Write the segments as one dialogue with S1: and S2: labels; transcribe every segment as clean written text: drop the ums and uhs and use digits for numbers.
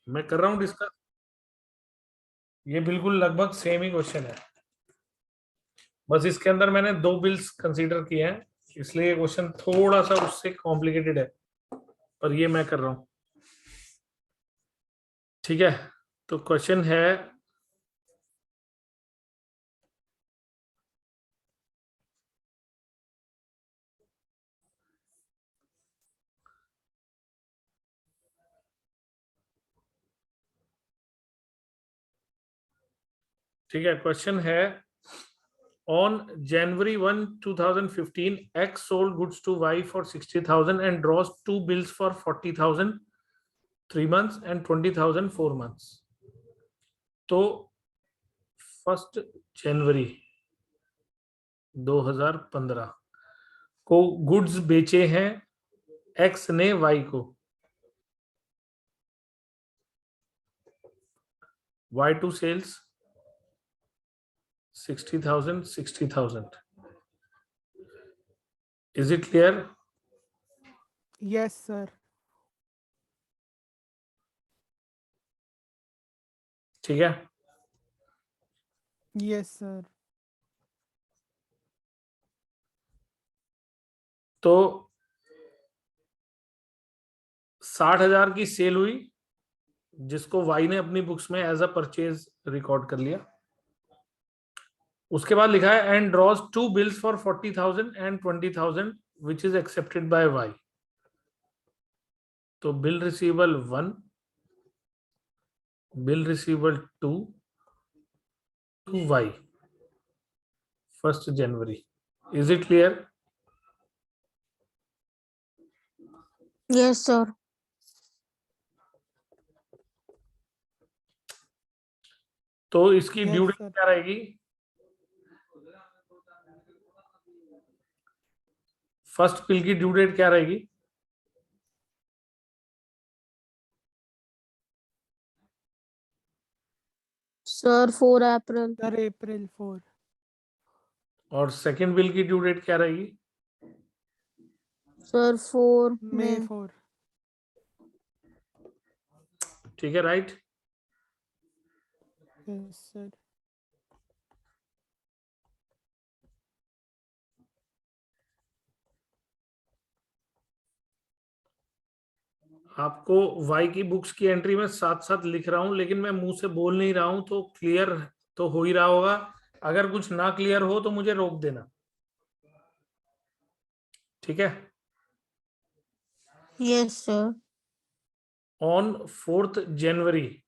S1: मैं कर रहा हूं डिस्कस। ये बिल्कुल लगभग सेम ही क्वेश्चन है, बस इसके अंदर मैंने 2 बिल्स कंसीडर किए हैं, इसलिए ये क्वेश्चन थोड़ा सा उससे कॉम्प्लिकेटेड है, पर ये मैं कर रहा हूं। ठीक है, तो क्वेश्चन है ठीक है, क्वेश्चन है on January 1, 2015, X sold goods to Y for 60,000 and draws 2 bills for 40,000 3 months and 20,000 4 months. तो 1 जनवरी 2015 को गुड्स बेचे हैं एक्स ने वाई को। Y2 sales 60,000 60,000। Is it clear?
S2: Yes, sir.
S1: ठीक है,
S2: Yes, sir.
S1: तो 60,000 की सेल हुई, जिसको वाई ने अपनी बुक्स में एज अ परचेज रिकॉर्ड कर लिया। उसके बाद लिखा है and draws 2 bills for 40,000 and 20,000 which is accepted by Y. तो bill receivable 1, bill receivable 2 to Y 1 जनवरी। Is it clear?
S3: Yes, sir.
S1: तो इसकी
S2: Yes,
S1: ड्यू डेट
S2: sir.
S1: क्या रहेगी? फर्स्ट बिल की ड्यू डेट क्या रहेगी?
S3: Sir, 4 April.
S2: Sir, April 4.
S1: और सेकंड बिल की ड्यू डेट क्या रहेगी?
S3: Sir, 4
S2: May
S3: May.
S2: 4.
S1: ठीक है, राइट।
S2: Yes, sir.
S1: आपको वाई की बुक्स की एंट्री में साथ साथ लिख रहा हूं, लेकिन मैं मुंह से बोल नहीं रहा हूं, तो क्लियर तो हो ही रहा होगा। अगर कुछ ना क्लियर हो तो मुझे रोक देना, ठीक है?
S3: Yes, sir.
S1: On 4th January,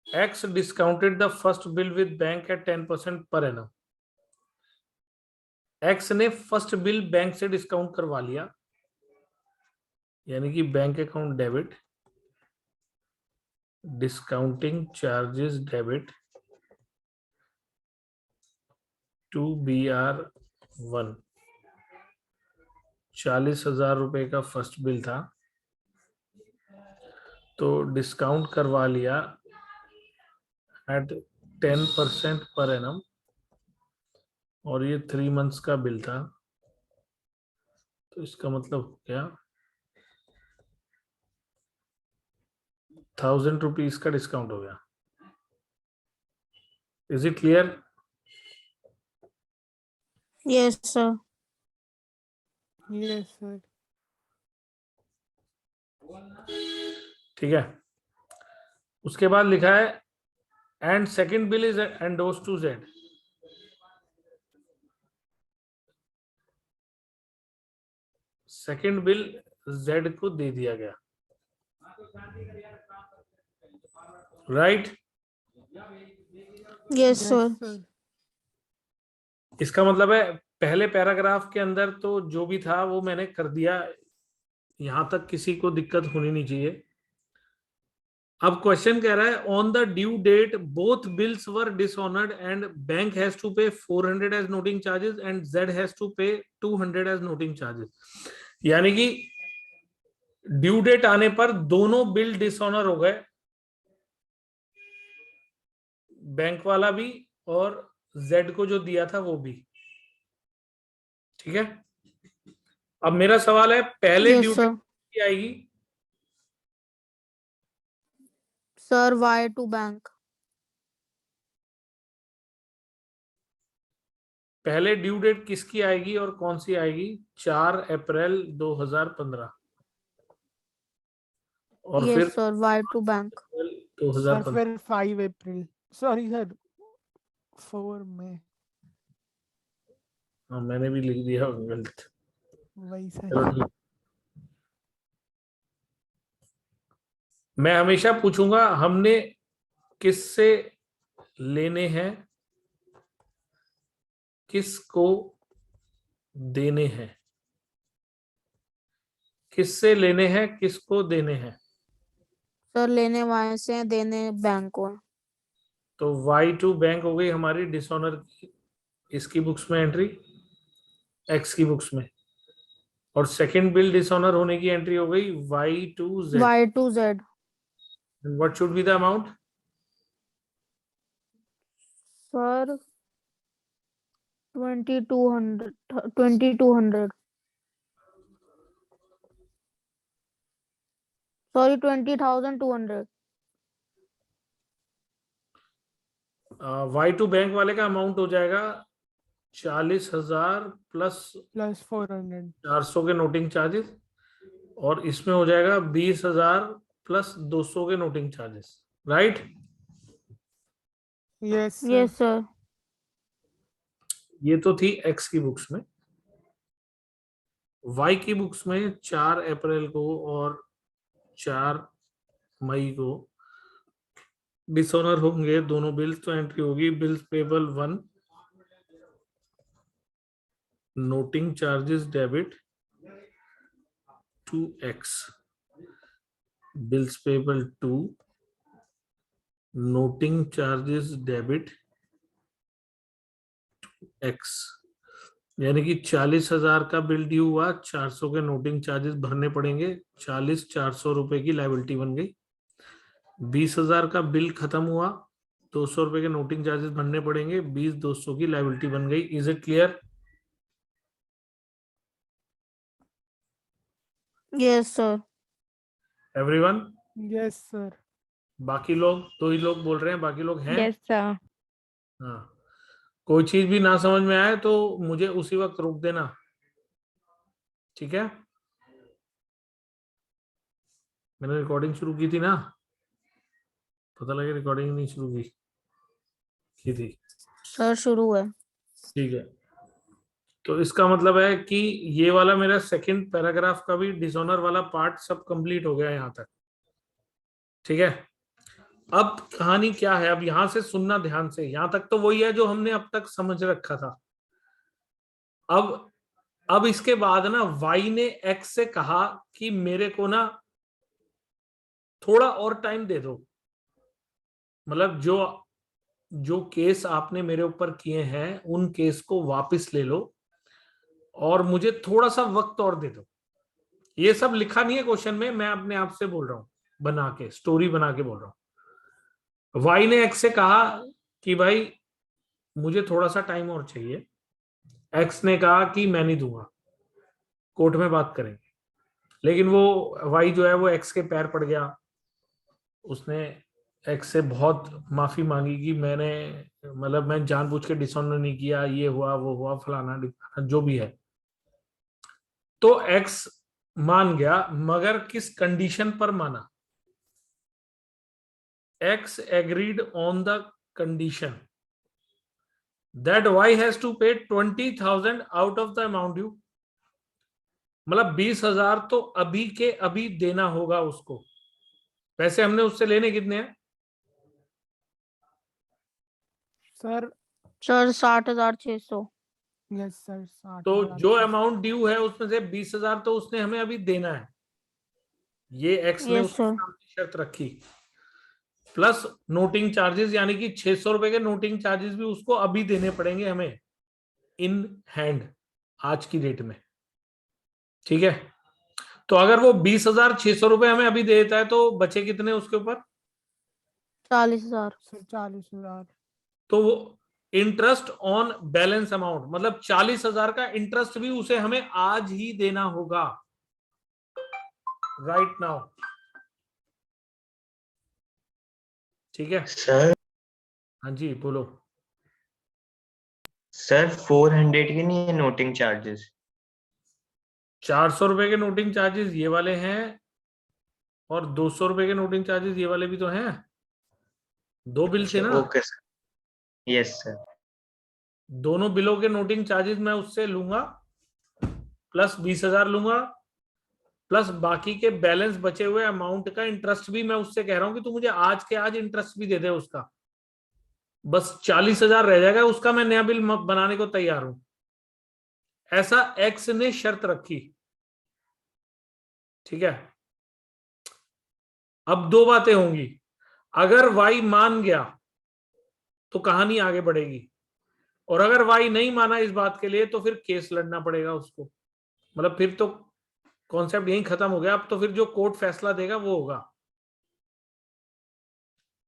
S1: X discounted the first bill with bank at 10% per annum. X ने फर्स्ट बिल बैंक से डिस्काउंट करवा लिया, यानी कि bank account debit, discounting charges debit to BR1। 40,000 रुपए का फर्स्ट बिल था, तो डिस्काउंट करवा लिया एट 10% पर एनम, और ये 3 मंथ्स का बिल था, तो इसका मतलब क्या, 1,000 रुपीज का डिस्काउंट हो गया। Is it clear?
S3: Yes, sir.
S2: Yes, sir.
S1: ठीक है, उसके बाद लिखा है and second bill is endorse to Z. Second bill Z को दे दिया गया, right?
S3: Yes,
S2: Yes,
S3: sir.
S2: sir.
S1: इसका मतलब है पहले पैराग्राफ के अंदर तो जो भी था वो मैंने कर दिया, यहां तक किसी को दिक्कत होनी नहीं चाहिए। अब क्वेश्चन कह रहा है on the due date both bills were dishonoured and bank has to pay 400 as noting charges and Z has to pay 200 as noting charges. यानी कि ड्यू डेट आने पर दोनों बिल डिसऑनर हो गए, बैंक वाला भी और जेड को जो दिया था वो भी। ठीक है, अब मेरा सवाल है पहले
S3: Yes,
S1: ड्यू
S3: sir.
S1: डेट आएगी
S3: Sir, wire to bank.
S1: पहले ड्यू डेट किसकी आएगी और कौन सी आएगी? 4 अप्रैल 2015 और
S3: Yes,
S1: फिर
S3: sir, wire to bank.
S1: April
S2: sir
S1: 2015।
S2: फिर 5 अप्रैल, सॉरी सर 4 मई,
S1: हाँ मैंने भी लिख दिया गलत।
S2: वही
S1: चलो
S2: सर।
S1: ठीक। मैं हमेशा पूछूंगा हमने किससे लेने हैं, किसको देने हैं, किससे लेने हैं किसको देने हैं।
S3: सर लेने वहां से हैं, देने बैंक को हैं।
S1: तो वाई टू बैंक हो गई हमारी डिसऑनर की, इसकी बुक्स में एंट्री, एक्स की बुक्स में, और सेकंड बिल डिसऑनर होने की एंट्री हो गई Y to Z.
S3: Y to Z.
S1: What should be the amount?
S3: Sir, 2200. 2200. Sorry, 20,200.
S1: Y to bank वाले का अमाउंट हो जाएगा 40,000 प्लस
S2: प्लस 400।
S1: 400 के नोटिंग चार्जेस, और इसमें हो जाएगा 20,000 प्लस 200 के noting charges, right?
S2: Yes
S3: Yes, sir.
S1: ये तो थी एक्स की बुक्स में। वाई की बुक्स में 4 अप्रैल को और 4 मई को डिसऑनर होंगे दोनों बिल्स, तो एंट्री होगी bills payable 1, noting charges debit to X, bills payable 2, noting charges debit X. यानी कि 40,000 का बिल ड्यू हुआ, 400 के नोटिंग चार्जेस भरने पड़ेंगे, 400 रुपए की लायबिलिटी बन गई। 20,000 का बिल खत्म हुआ, 200 रुपए के नोटिंग चार्जेस भरने पड़ेंगे, 200 की लायबिलिटी बन गई। Is it clear
S3: Yes, sir.
S1: Everyone?
S2: Yes sir.
S1: बाकी लोग, 2 ही लोग बोल रहे हैं, बाकी लोग हैं?
S4: Yes sir.
S1: हाँ, कोई चीज भी ना समझ में आए तो मुझे उसी वक्त रोक देना, ठीक है? मैंने रिकॉर्डिंग शुरू की थी ना, पता लगे रिकॉर्डिंग नहीं शुरू की थी।
S3: सर शुरू है।
S1: ठीक है, तो इसका मतलब है कि ये वाला मेरा सेकंड पैराग्राफ का भी डिसऑनर वाला पार्ट सब कंप्लीट हो गया यहां तक, ठीक है? अब कहानी क्या है, अब यहां से सुनना ध्यान से, यहां तक तो वही है जो हमने अब तक समझ रखा था। अब इसके बाद ना वाई ने एक्स से कहा कि मेरे को ना थोड़ा और टाइम दे दो, मतलब जो जो केस आपने मेरे ऊपर किए हैं उन केस को वापस ले लो और मुझे थोड़ा सा वक्त और दे दो। ये सब लिखा नहीं है क्वेश्चन में, मैं अपने आप से बोल रहा हूं, बना के स्टोरी बना के बोल रहा हूं। वाई ने एक्स से कहा कि भाई मुझे थोड़ा सा टाइम और चाहिए। एक्स ने कहा कि मैं नहीं दूंगा, कोर्ट में बात करेंगे। लेकिन वो वाई जो है वो एक्स के पैर पड़ गया, उसने एक्स से बहुत माफी मांगी कि मैंने, मतलब मैं जानबूझ के डिसऑनर नहीं किया, ये हुआ वो हुआ फलाना ढिकाना जो भी है। तो एक्स मान गया, मगर किस कंडीशन पर माना? X agreed on the condition that Y has to pay 20,000 out of the amount due. मतलब 20,000 तो अभी के अभी देना होगा उसको। पैसे हमने उससे लेने कितने हैं?
S2: Sir
S3: sir 60,600।
S2: Yes sir 60,000।
S1: तो जो अमाउंट ड्यू है उसमें से 20,000 तो उसने हमें अभी देना है, ये एक्स ने
S3: Yes,
S1: उसके
S3: sir.
S1: सामने शर्त रखी, प्लस नोटिंग चार्जेस, यानी कि 600 रुपए के नोटिंग चार्जेस भी उसको अभी देने पड़ेंगे हमें इन हैंड आज की डेट में, ठीक है? तो अगर वो 20,600 रुपए हमें अभी दे देता है तो बचे कितने उसके ऊपर?
S3: 40,000।
S2: सर 40,000।
S1: तो वो इंटरेस्ट ऑन बैलेंस अमाउंट, मतलब 40,000 का इंटरेस्ट भी उसे हमें आज ही देना होगा, राइट नाउ। ठीक है
S4: सर
S1: हाँ जी बोलो।
S4: सर 400 के नहीं है नोटिंग चार्जेस?
S1: 400 रुपए के नोटिंग चार्जेस ये वाले हैं और 200 रुपए के नोटिंग चार्जेस ये वाले भी तो हैं। दो बिल थे ना,
S4: ओके सर, यस सर।
S1: दोनों बिलों के नोटिंग चार्जेस मैं उससे लूंगा, प्लस 20,000 लूंगा, प्लस बाकी के बैलेंस बचे हुए अमाउंट का इंटरेस्ट भी मैं उससे कह रहा हूं कि तू मुझे आज के आज इंटरेस्ट भी दे दे उसका। बस 40,000 रह जाएगा, उसका मैं नया बिल बनाने को तैयार हूं। ऐसा एक्स ने शर्त रखी। ठीक है, अब दो बातें होंगी। अगर वाई मान गया तो कहानी आगे बढ़ेगी, और अगर वाई नहीं माना इस बात के लिए तो फिर केस लड़ना पड़ेगा उसको। मतलब फिर तो कॉन्सेप्ट यहीं खत्म हो गया, अब तो फिर जो कोर्ट फैसला देगा वो होगा।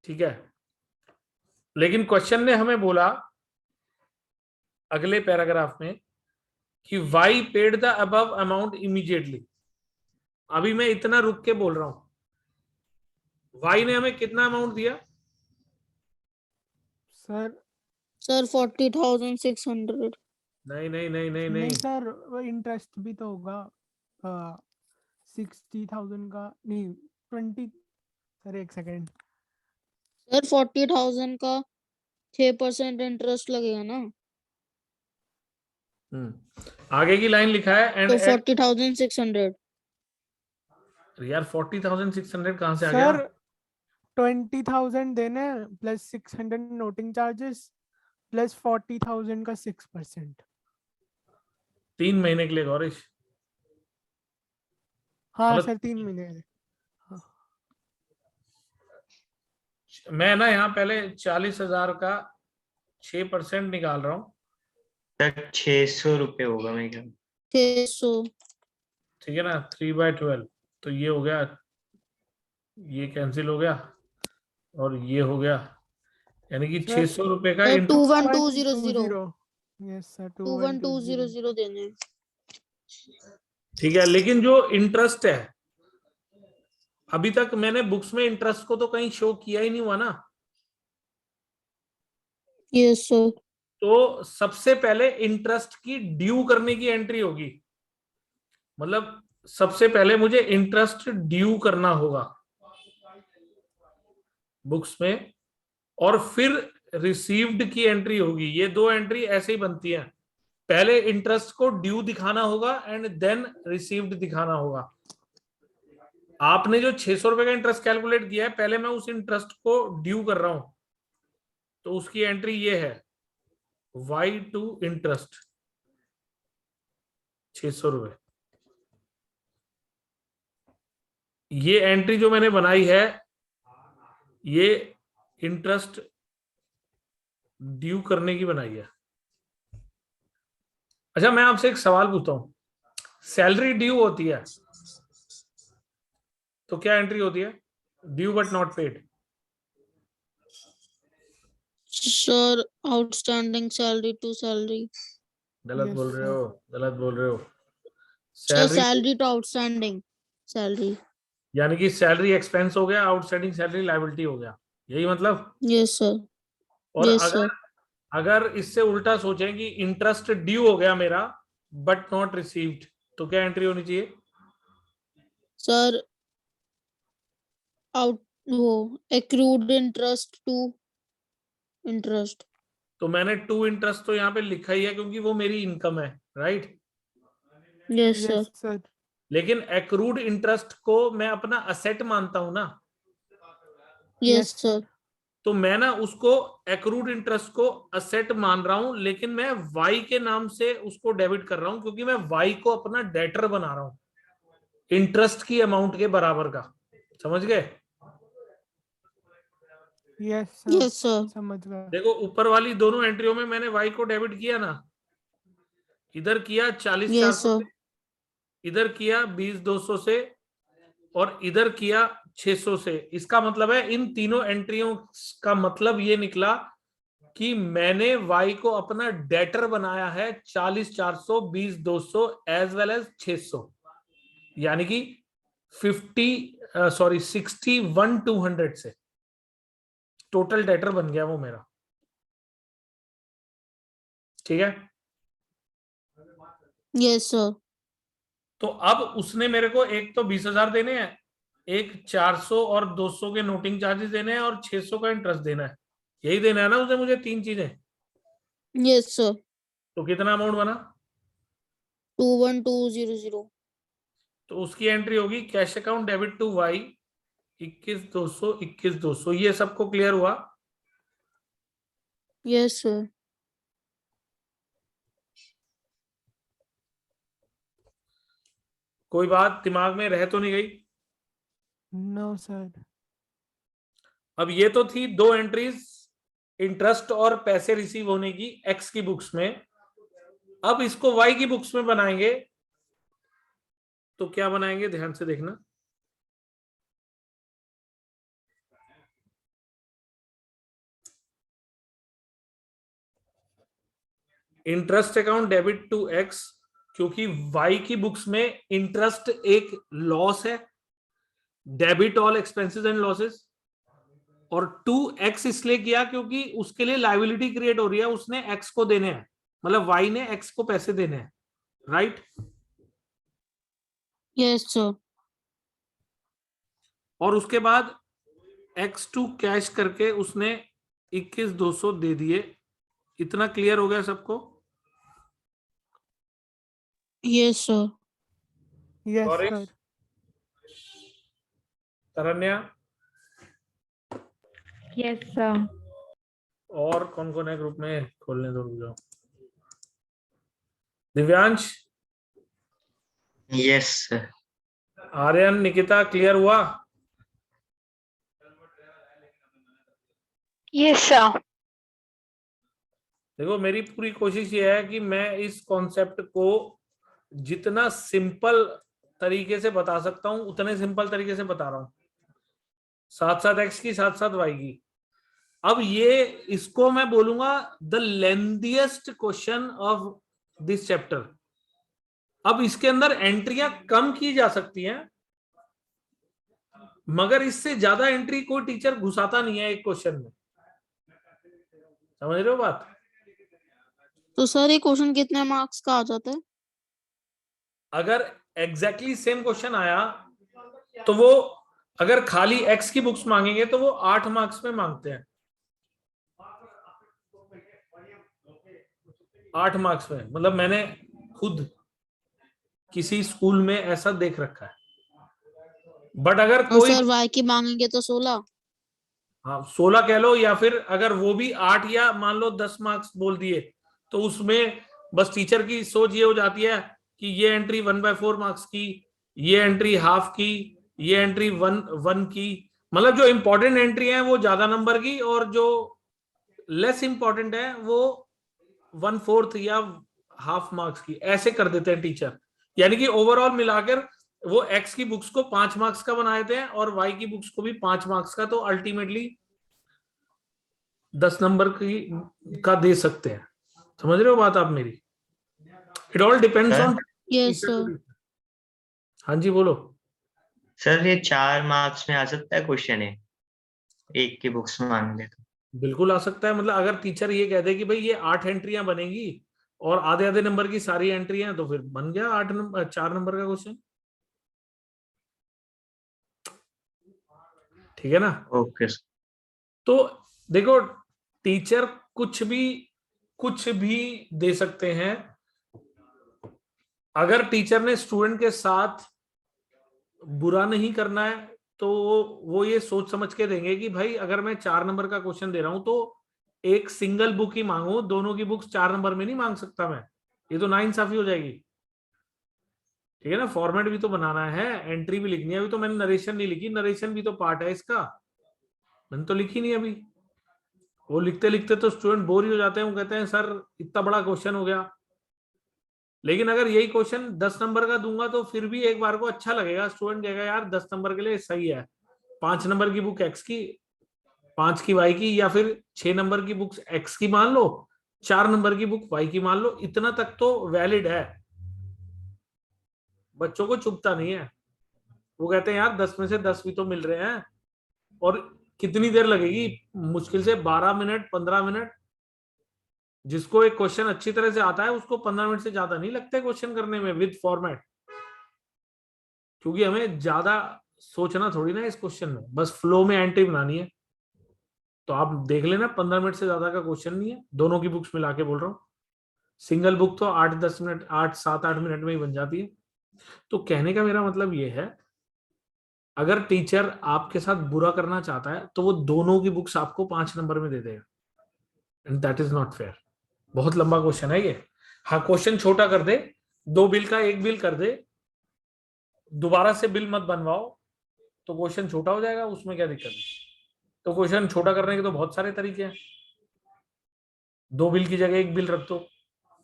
S1: ठीक है, लेकिन क्वेश्चन ने हमें बोला अगले पैराग्राफ में कि Y paid the above amount immediately. अभी मैं इतना रुक के बोल रहा हूं, वाई ने हमें कितना अमाउंट दिया?
S2: Sir
S3: sir 40,600।
S1: नहीं नहीं नहीं नहीं
S2: नहीं
S1: नहीं,
S2: सर, वो इंटरेस्ट भी तो होगा 60,000 का, नहीं 20। सर एक सेकेंड।
S3: सर 40,000 का 6% इंटरेस्ट लगेगा ना,
S1: आगे की लाइन लिखा है एंड
S3: तो 40,600।
S1: यार 40,600 कहां से आ
S2: सर
S1: गया?
S2: 20,000 देने प्लस 600 नोटिंग चार्जेस प्लस 40,000 का 6%।
S1: 3 महीने के लिए गौरीश।
S2: हाँ
S1: मतलब
S2: सर 3 महीने। हाँ
S1: मैं ना यहाँ पहले 40,000 का 6% निकाल रहा हूँ।
S4: सर 600 रुपये होगा मेरे ख्याल।
S3: 600।
S1: ठीक है ना, 3/12 तो ये हो गया, ये कैंसिल हो गया और ये हो गया, यानी कि
S2: सर
S1: 600 रुपए का
S3: सर
S1: इंटू।
S3: 21200।
S2: Yes sir 2120।
S3: 21200 देने हैं।
S1: ठीक है, लेकिन जो इंटरेस्ट है अभी तक मैंने बुक्स में इंटरेस्ट को तो कहीं शो किया ही नहीं हुआ ना।
S3: Yes sir.
S1: तो सबसे पहले इंटरेस्ट की ड्यू करने की एंट्री होगी। मतलब सबसे पहले मुझे इंटरेस्ट ड्यू करना होगा बुक्स में, और फिर रिसीव्ड की एंट्री होगी। ये दो एंट्री ऐसे ही बनती है, पहले इंटरेस्ट को ड्यू दिखाना होगा एंड देन रिसीव्ड दिखाना होगा। आपने जो 600 रुपए का इंटरेस्ट कैलकुलेट किया है, पहले मैं उस इंटरेस्ट को ड्यू कर रहा हूं, तो उसकी एंट्री ये है, वाई टू इंटरेस्ट 600 रुपए। ये एंट्री जो मैंने बनाई है ये इंटरेस्ट ड्यू करने की बनाई है। अच्छा मैं आपसे एक सवाल पूछता हूं, सैलरी ड्यू होती है तो क्या एंट्री होती है? Due but not paid.
S3: Sir outstanding salary to salary.
S1: गलत
S2: Yes,
S1: बोल रहे
S2: sir.
S1: हो, गलत बोल रहे हो।
S3: Sir
S1: salary
S3: salary to outstanding salary.
S1: यानी कि सैलरी एक्सपेंस हो गया, आउटस्टैंडिंग सैलरी लायबिलिटी हो गया, यही मतलब।
S3: Yes sir.
S1: और
S3: यस
S1: अगर
S3: सर।
S1: अगर इससे उल्टा सोचें कि इंटरेस्ट ड्यू हो गया मेरा बट नॉट रिसीव्ड, तो क्या एंट्री होनी चाहिए?
S3: सर आउट वो एक्रूड इंटरेस्ट टू इंटरेस्ट।
S1: तो मैंने टू इंटरेस्ट तो यहाँ पे लिखा ही है क्योंकि वो मेरी इनकम है, right.
S3: Yes sir.
S2: Yes sir.
S1: लेकिन एक्रूड इंटरेस्ट को मैं अपना असेट मानता हूं ना,
S3: यस सर।
S1: तो मैं ना उसको एक्रूड इंटरेस्ट को असेट मान रहा हूं, लेकिन मैं वाई के नाम से उसको डेबिट कर रहा हूं क्योंकि मैं वाई को अपना डेटर बना रहा हूं इंटरेस्ट की अमाउंट के बराबर का। समझ गए?
S2: Yes sir.
S3: Yes sir.
S2: समझ गया।
S1: देखो ऊपर वाली दोनों एंट्रियों में मैंने वाई को डेबिट किया ना, इधर किया 40,400
S3: यस सर।
S1: से, इधर किया 20,200 से, और इधर किया 600 से। इसका मतलब है इन तीनों एंट्रियों का मतलब ये निकला कि मैंने y को अपना डेटर बनाया है 40,400, 20,200 एज वेल एज 600, यानी कि 61,200 से। टोटल डेटर बन गया वो मेरा। ठीक है,
S3: यस सर।
S1: तो अब उसने मेरे को एक तो 20,000 देने हैं, एक 400 और 200 के नोटिंग चार्जेस देने हैं, और 600 का इंटरेस्ट देना है। यही देना है ना उसे मुझे, 3 चीजें।
S3: Yes sir.
S1: तो कितना अमाउंट बना?
S3: 21200।
S1: तो उसकी एंट्री होगी cash account debit to Y 21,200 21,200। ये सबको क्लियर हुआ?
S3: Yes sir.
S1: कोई बात दिमाग में रह तो नहीं गई?
S2: No sir.
S1: अब ये तो थी 2 एंट्रीज इंटरेस्ट और पैसे रिसीव होने की एक्स की बुक्स में। अब इसको वाई की बुक्स में बनाएंगे, तो क्या बनाएंगे ध्यान से देखना। Interest account debit to X, क्योंकि वाई की बुक्स में इंटरेस्ट एक लॉस है, debit all expenses and losses. और 2x इसलिए किया क्योंकि उसके लिए लाइबिलिटी क्रिएट हो रही है, उसने x को देने हैं, मतलब y ने x को पैसे देने हैं, राइट?
S3: Yes sir.
S1: और उसके बाद x2 कैश करके उसने 21,200 दे दिए। इतना क्लियर हो गया सबको?
S3: Yes sir.
S2: यस
S1: और
S2: सर।
S1: Taranya
S5: yes sir.
S1: और कौन कौन है ग्रुप में? खोलने दो, रुक जाओ। Divyansh,
S4: yes sir.
S1: Aryan, Nikita, clear हुआ?
S5: Yes sir.
S1: देखो मेरी पूरी कोशिश ये है कि मैं इस कॉन्सेप्ट को जितना सिंपल तरीके से बता सकता हूं उतने सिंपल तरीके से बता रहा हूं, साथ साथ एक्स की साथ साथ वाई की। अब ये इसको मैं बोलूंगा the lengthiest question of this chapter. अब इसके अंदर एंट्रियां कम की जा सकती हैं, मगर इससे ज्यादा एंट्री कोई टीचर घुसाता नहीं है एक क्वेश्चन में। समझ रहे हो बात?
S3: तो सर ये क्वेश्चन कितने मार्क्स का आ जाता है?
S1: अगर एग्जैक्टली सेम क्वेश्चन आया तो वो, अगर खाली एक्स की बुक्स मांगेंगे तो वो 8 मार्क्स में मांगते हैं, 8 मार्क्स में। मतलब मैंने खुद किसी स्कूल में ऐसा देख रखा है। बट अगर
S3: और
S1: कोई,
S3: सर वाई की मांगेंगे तो 16।
S1: हाँ 16 कह लो, या फिर अगर वो भी 8 या मान लो 10 मार्क्स बोल दिए, तो उसमें बस टीचर की सोच ये हो जाती है कि ये एंट्री 1/4 मार्क्स की, ये एंट्री हाफ की, ये एंट्री 1 की। मतलब जो इंपॉर्टेंट एंट्री है वो ज्यादा नंबर की, और जो लेस इंपॉर्टेंट है वो 1/4 या हाफ मार्क्स की, ऐसे कर देते हैं टीचर। यानी कि ओवरऑल मिलाकर वो एक्स की बुक्स को 5 मार्क्स का बना देते हैं और वाई की बुक्स को भी 5 मार्क्स का, तो अल्टीमेटली 10 नंबर की का दे सकते हैं। समझ रहे हो बात आप मेरी? It all depends on.
S3: Yes sir.
S1: हाँ जी बोलो।
S4: सर ये 4 मार्क्स में आ सकता है क्वेश्चन है, एक की बुक्स मांग ले तो?
S1: बिल्कुल आ सकता है। मतलब अगर टीचर ये कह दे कि भाई ये 8 एंट्रियां बनेगी और आधे आधे नंबर की सारी एंट्रियां, तो फिर बन गया 8 नंबर 4 नंबर का क्वेश्चन। ठीक है ना?
S4: Okay sir.
S1: तो देखो, टीचर कुछ भी दे सकते हैं। अगर टीचर ने स्टूडेंट के साथ बुरा नहीं करना है तो वो ये सोच समझ के देंगे कि भाई अगर मैं 4 नंबर का क्वेश्चन दे रहा हूं तो एक सिंगल बुक ही मांगू, दोनों की बुक्स 4 नंबर में नहीं मांग सकता मैं। ये तो नाइंसाफी हो जाएगी। ठीक है ना? फॉर्मेट भी तो बनाना है, एंट्री भी लिखनी है। अभी तो मैंने नरेशन नहीं लिखी, नरेशन भी तो पार्ट है इसका, मैंने तो लिखी नहीं अभी। वो लिखते लिखते तो स्टूडेंट बोर ही हो जाते हैं, वो कहते हैं सर इतना बड़ा क्वेश्चन हो गया। लेकिन अगर यही क्वेश्चन 10 नंबर का दूंगा तो फिर भी एक बार को अच्छा लगेगा, स्टूडेंट कहेगा यार 10 नंबर के लिए सही है। 5 नंबर की बुक एक्स की, 5 की वाई की, या फिर 6 नंबर की बुक एक्स की मान लो, 4 नंबर की बुक वाई की मान लो, इतना तक तो वैलिड है। बच्चों को चुभता नहीं है, वो कहते हैं यार 10 में से 10 भी तो मिल रहे हैं। और कितनी देर लगेगी? मुश्किल से 12 मिनट, 15 मिनट। जिसको एक क्वेश्चन अच्छी तरह से आता है उसको 15 मिनट से ज्यादा नहीं लगते क्वेश्चन करने में विद फॉर्मेट, क्योंकि हमें ज्यादा सोचना थोड़ी ना इस क्वेश्चन में, बस फ्लो में एंट्री बनानी है। तो आप देख लेना 15 मिनट से ज्यादा का क्वेश्चन नहीं है, दोनों की बुक्स मिला के बोल रहा हूँ। सिंगल बुक तो 8-10 मिनट, 8-7-8 मिनट में ही बन जाती है। तो कहने का मेरा मतलब ये है, अगर टीचर आपके साथ बुरा करना चाहता है तो वो दोनों की बुक्स आपको 5 नंबर में दे देगा, and that is not fair. बहुत लंबा क्वेश्चन है ये। हाँ, क्वेश्चन छोटा कर दे, 2 बिल का 1 बिल कर दे, दोबारा से बिल मत बनवाओ, तो क्वेश्चन छोटा हो जाएगा, उसमें क्या दिक्कत है? तो क्वेश्चन छोटा करने के तो बहुत सारे तरीके हैं। 2 बिल की जगह 1 बिल रख दो।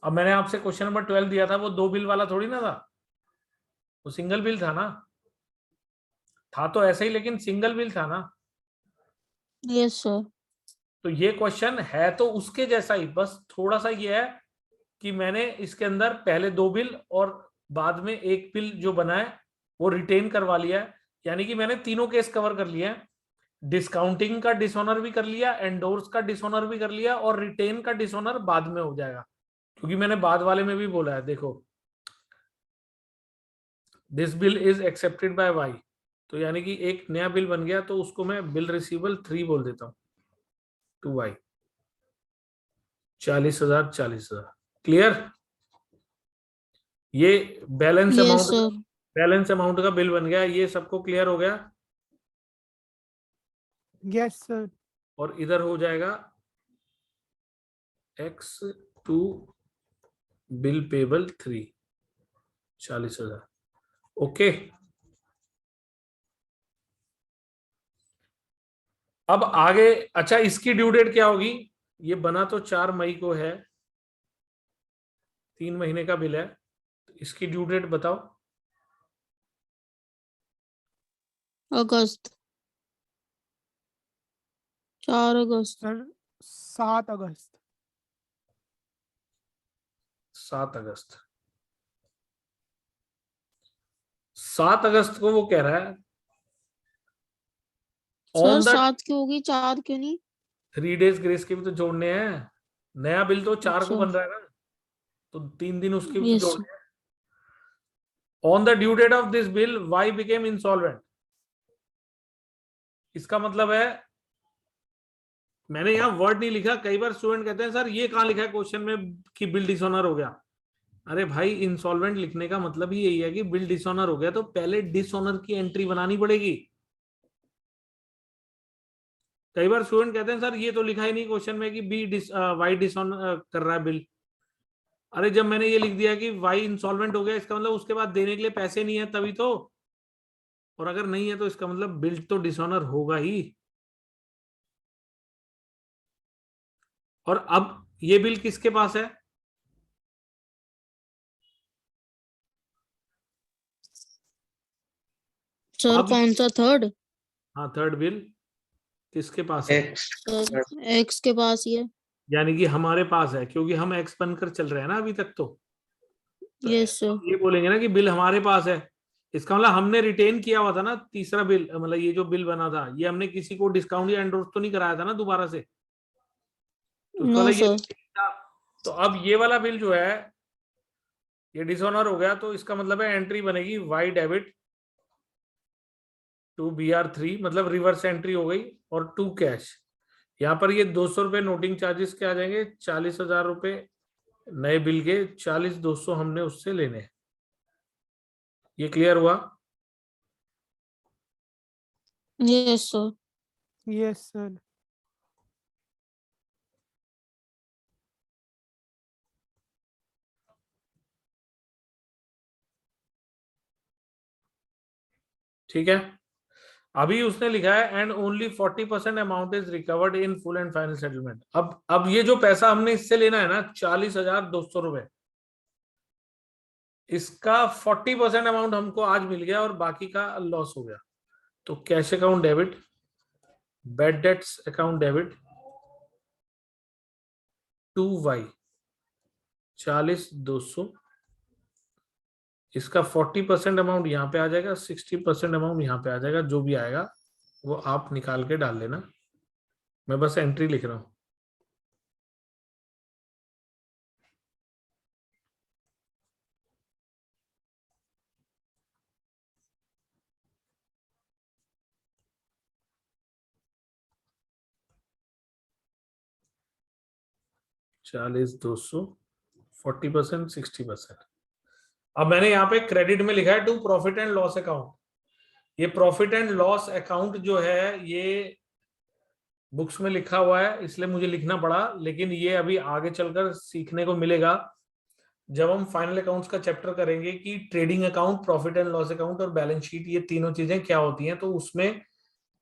S1: अब मैंने आपसे क्वेश्चन नंबर 12 दिया था, वो 2 बिल वाला थोड़ी ना था, वो सिंगल बिल था ना। था तो ऐसे ही, लेकिन सिंगल बिल था ना।
S3: Yes sir.
S1: तो ये क्वेश्चन है तो उसके जैसा ही, बस थोड़ा सा ये है कि मैंने इसके अंदर पहले 2 बिल और बाद में 1 बिल जो बना है वो रिटेन करवा लिया है। यानी कि मैंने तीनों केस कवर कर लिया है, डिस्काउंटिंग का डिसऑनर भी कर लिया, एंडोर्स का डिसऑनर भी कर लिया, और रिटेन का डिसऑनर बाद में हो जाएगा, क्योंकि मैंने बाद वाले में भी बोला है। देखो, this bill is accepted by Y, तो यानी कि एक नया बिल बन गया, तो उसको मैं बिल रिसीवेबल 3 बोल देता हूं, टू वाई। 40,000 40,000। क्लियर? ये balance
S3: yes
S1: amount,
S3: sir.
S1: Balance amount का बिल बन गया। ये सबको क्लियर हो गया?
S2: Yes, sir.
S1: और इधर हो जाएगा X2 बिल पेबल 3, 40,000। ओके। अब आगे, अच्छा इसकी ड्यू डेट क्या होगी? ये बना तो 4 मई को है, 3 महीने का बिल है, तो इसकी ड्यू डेट बताओ।
S3: अगस्त, 4 अगस्त।
S2: Sir, 7 अगस्त।
S1: 7 अगस्त। 7 अगस्त को वो कह रहा है
S3: सर
S1: ऑन द
S3: 7 क्यों होगी, 4 क्यों नहीं?
S1: 3 डेज ग्रेस के भी तो जोड़ने हैं। नया बिल तो 4 को
S3: अच्छा।
S1: बन रहा है ना, तो 3 दिन उसके भी तो
S3: यस।
S1: जोड़ने हैं। On the due date of this bill Y became insolvent. इसका मतलब है, मैंने यहां वर्ड नहीं लिखा, कई बार स्टूडेंट कहते हैं सर ये कहां लिखा है क्वेश्चन में कि बिल डिसऑनर हो गया। अरे भाई, इंसॉल्वेंट लिखने का मतलब ही यही है कि बिल डिसऑनर हो गया, तो पहले डिसऑनर की एंट्री बनानी पड़ेगी। कई बार स्टूडेंट कहते हैं सर ये तो लिखा ही नहीं क्वेश्चन में कि वाई डिसऑनर कर रहा है बिल। अरे जब मैंने ये लिख दिया कि वाई इंसॉल्वेंट हो गया, इसका मतलब उसके बाद देने के लिए पैसे नहीं है तभी तो, और अगर नहीं है तो इसका मतलब बिल तो डिसऑनर होगा ही। और अब ये बिल किसके पास है?
S3: सर
S1: अब,
S3: कौन सा, थर्ड?
S1: हाँ, थर्ड बिल किसके पास है?
S4: X
S3: सर एक्स के पास ही है।
S1: यानी कि हमारे पास है, क्योंकि हम एक्स बनकर चल रहे हैं ना अभी तक तो
S3: यस सर।
S1: हम ये बोलेंगे ना कि बिल हमारे पास है। इसका मतलब हमने रिटेन किया हुआ था ना तीसरा बिल, मतलब ये जो बिल बना था ये हमने किसी को डिस्काउंट या एंडोर्स तो नहीं कराया था ना दोबारा से, तो इसका
S3: नो
S1: मतलब ये
S3: सर।
S1: था। तो अब ये वाला बिल जो है ये डिसऑनर हो गया, तो इसका मतलब है एंट्री बनेगी वाई डेबिट टू BR3, मतलब रिवर्स एंट्री हो गई, और टू कैश। यहाँ पर ये 200 रुपए नोटिंग चार्जेस के आ जाएंगे, 40,000 रुपए नए बिल के, 40,200 हमने उससे लेने हैं। ये क्लियर हुआ?
S3: Yes sir.
S2: Yes, sir.
S1: ठीक है। अभी उसने लिखा है and only 40% amount is recovered in full and final settlement. अब ये जो पैसा हमने इससे लेना है ना 40,200 रुपए, इसका 40% अमाउंट हमको आज मिल गया और बाकी का लॉस हो गया। तो cash account debit, bad debts account debit to Y 40,200, इसका 40% अमाउंट यहाँ पे आ जाएगा, 60% अमाउंट यहाँ पे आ जाएगा, जो भी आएगा वो आप निकाल के डाल लेना, मैं बस एंट्री लिख रहा हूं। चालीस 200 40%, 60%। अब मैंने यहाँ पे क्रेडिट में लिखा है to profit and loss account. ये प्रॉफिट एंड लॉस अकाउंट जो है ये बुक्स में लिखा हुआ है, इसलिए मुझे लिखना पड़ा, लेकिन ये अभी आगे चलकर सीखने को मिलेगा जब हम फाइनल अकाउंट्स का चैप्टर करेंगे कि trading account, profit and loss account और बैलेंस शीट, ये तीनों चीजें क्या होती हैं। तो उसमें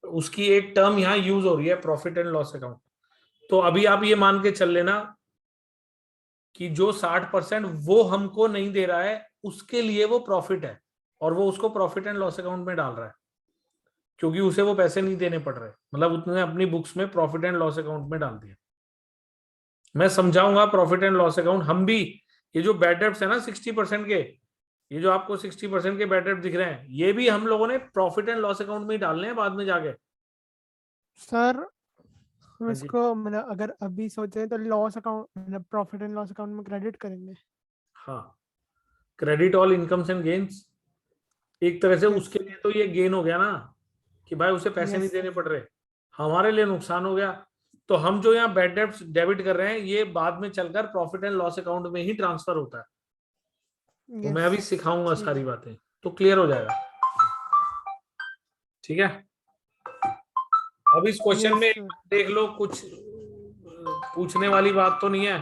S1: उसकी एक टर्म यहाँ यूज हो रही है, प्रॉफिट एंड लॉस अकाउंट। तो अभी आप ये मान के चल लेना कि जो 60% वो हमको नहीं दे रहा है उसके लिए वो प्रॉफिट है, और वो उसको प्रॉफिट एंड लॉस अकाउंट में डाल रहा है, क्योंकि उसे वो पैसे नहीं देने पड़ रहे, मतलब उसने अपनी बुक्स में प्रॉफिट एंड लॉस अकाउंट में डाल दिया। मैं समझाऊंगा प्रॉफिट एंड लॉस अकाउंट। हम भी ये जो बैड डेब्ट्स है ना 60% के, ये जो आपको 60% के बैड डेब्ट दिख रहे हैं, ये भी हम लोगों ने प्रॉफिट एंड लॉस अकाउंट में ही डालने हैं बाद में जाके।
S2: सर हम
S1: हाँ जी।
S2: इसको मतलब अगर अभी सोचे तो लॉस अकाउंट मतलब प्रॉफिट एंड लॉस अकाउंट में क्रेडिट करेंगे।
S1: हाँ, credit all incomes and gains, एक तरह से
S2: Yes.
S1: उसके लिए तो ये गेन हो गया ना कि भाई उसे पैसे नहीं
S2: Yes.
S1: देने पड़ रहे, हमारे लिए नुकसान हो गया। तो हम जो यहाँ बैड डेब्ट्स डेबिट कर रहे हैं ये बाद में चलकर प्रॉफिट एंड लॉस अकाउंट में ही ट्रांसफर होता है। तो मैं अभी
S2: Yes.
S1: सिखाऊंगा
S2: ठीक
S1: सारी
S2: है।
S1: बातें, तो क्लियर हो जाएगा। ठीक है, अब इस क्वेश्चन
S2: Yes,
S1: में
S2: sir.
S1: देख लो, कुछ पूछने वाली बात तो नहीं है।